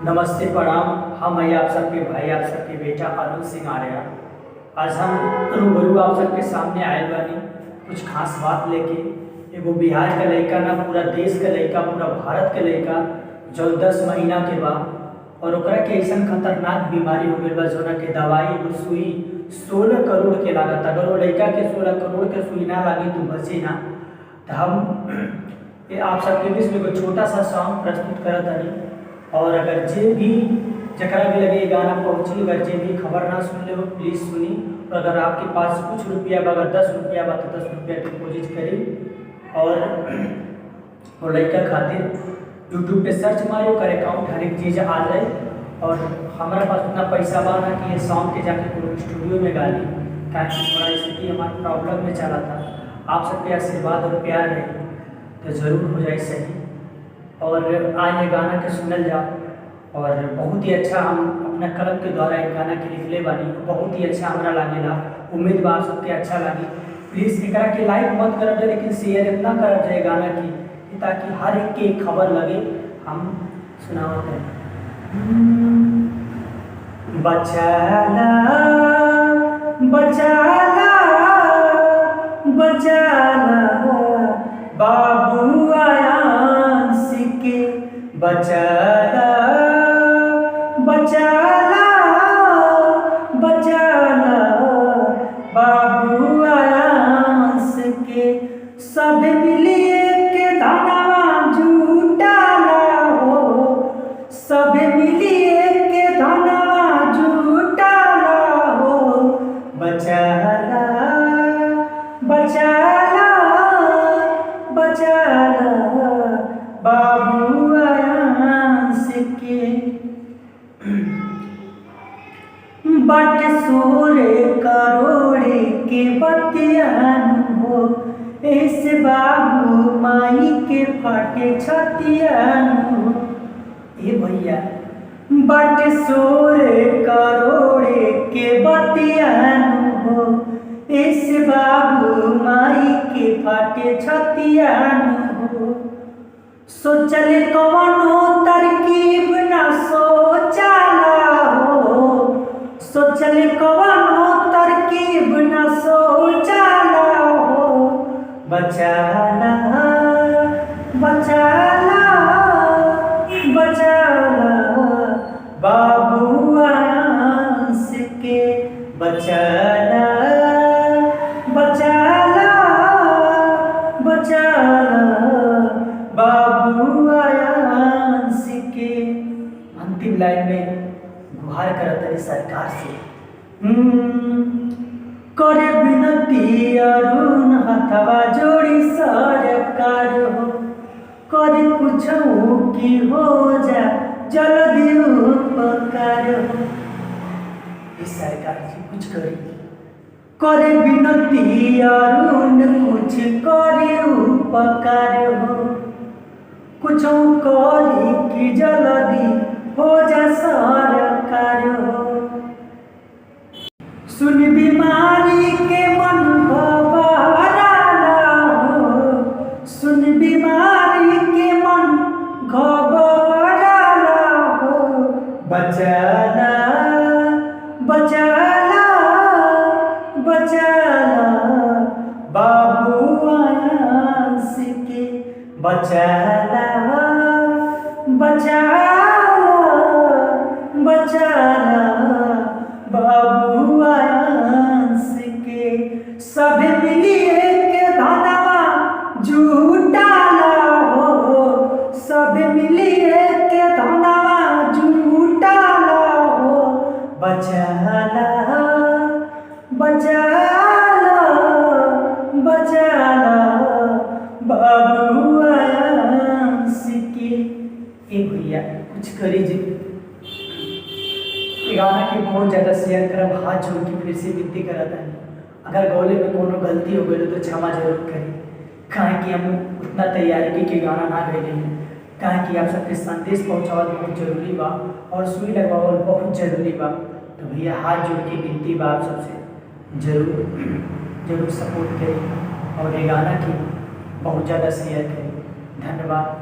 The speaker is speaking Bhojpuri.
नमस्ते प्रणाम। हम हैं आप सबके भाई, आप सबके बेटा अरुण सिंह आर्या। आज हम रूबरू आप सबके सामने आए बानी कुछ खास बात लेके। एगो बिहार का लड़का ना, पूरा देश का लड़का, पूरा भारत के लड़का जो 10 महीना के बा और ओकरा के ऐसा खतरनाक बीमारी हो गई बा जोना के दवाई एगो सुई 16 करोड़ के लागत। अगर वो लड़का के 16 करोड़ के सुई ना लागी तो बची ना। तो हम ये आप सबके बीच में एगो छोटा सा सॉन्ग प्रस्तुत करत हनी। और अगर जे भी जकरा भी लगे गाना पहुँची, अगर जे भी खबर ना सुन ले हो प्लीज़ सुनी। और अगर आपके पास कुछ रुपया बा, अगर 10 रुपया बा तो 10 रुपया डिपोजिट करी और वो लड़का खातिर यूट्यूब पे सर्च मारो, कर अकाउंट हर एक चीज़ आ जाए। और हमारा पास उतना पैसा बा ना कि ये सॉन्ग के जाके पूरे स्टूडियो में गा ली, ताकि थोड़ा स्थिति हमारे प्रॉब्लम में चला था। आप सबके आशीर्वाद और प्यार है तो ज़रूर हो जाए सही। और आज ये गाना के सुनल जाओ और बहुत ही अच्छा हम अपना कलम के द्वारा एक गाना के लिखले बानी, बहुत ही अच्छा हमारा लागेला। उम्मीद बा आप सबके अच्छा लगी। प्लीज़ एकरा के लाइक मत करब जाए, लेकिन शेयर इतना करब जाए गाना की कि ताकि हर एक के खबर लगे। हम सुनावत हैं। बचाला बचाला बचाला बाबू आयांस के, बचाला बचाला बचाला बाबू आयांस के। सब मिलिए के धनवा जुटाला हो, सब मिलिए के धनवा जुटाला हो। बचाला बचाला बचाला बाबू आयांस के। बट 16 करोड़ के बतियान हो, ऐसे बाबू माई के फटे छतियान हो। ए भैया बट 16 करोड़ के बतियान हो, ऐसे बाबू माई के फटे छतियान हो। सोचल कवनो तरकीब ना सोचाला हो, सोचल कवनो तरकीब ना सोचाला हो। बचाला बचाला बचाला बाबू आयांस के। बचाला बचाला बचाला बाबू आयांस के। अंतिम लाइन में गुहार करत है सरकार से। करे विनती अरुण हथवा जोड़ी सरकार हो, करे कुछ की हो जा जल्दी उपकार हो। इस सरकार जी कुछ करी, करे विनती अरुण कुछ करे उपकार हो, कुछ करी कि जल्दी हो जा सरकार हो। सुन बीमारी के मन घबराला हो, सुन बीमारी के मन घबराला हो। बचाला बचाला बचाला बाबू आयांस के। बचाला बचाला बचाला बाबू आयांस के। सब मिलिए के धनवा जुटाला हो, सब मिलिए के धनवा जुटाला हो। बचाला बचाला बचाला बाबू आयांस के। ए भैया कुछ करी जी। गाना के बहुत ज़्यादा शेयर करब, हाथ जोड़ के फिर से विनती करता है। अगर गौले में कोनो गलती हो गई तो क्षमा जरूर करें, कहें कि हम उतना तैयारी के गाना ना गए हैं। कहें कि आप सबके संदेश पहुँचावल बहुत जरूरी बा और सुई लगवावल बहुत जरूरी बा। तो भैया हाथ जोड़ के विनती बा आप सबसे जरूर जरूर सपोर्ट करें और ये गाना की बहुत ज़्यादा शेयर करें। धन्यवाद।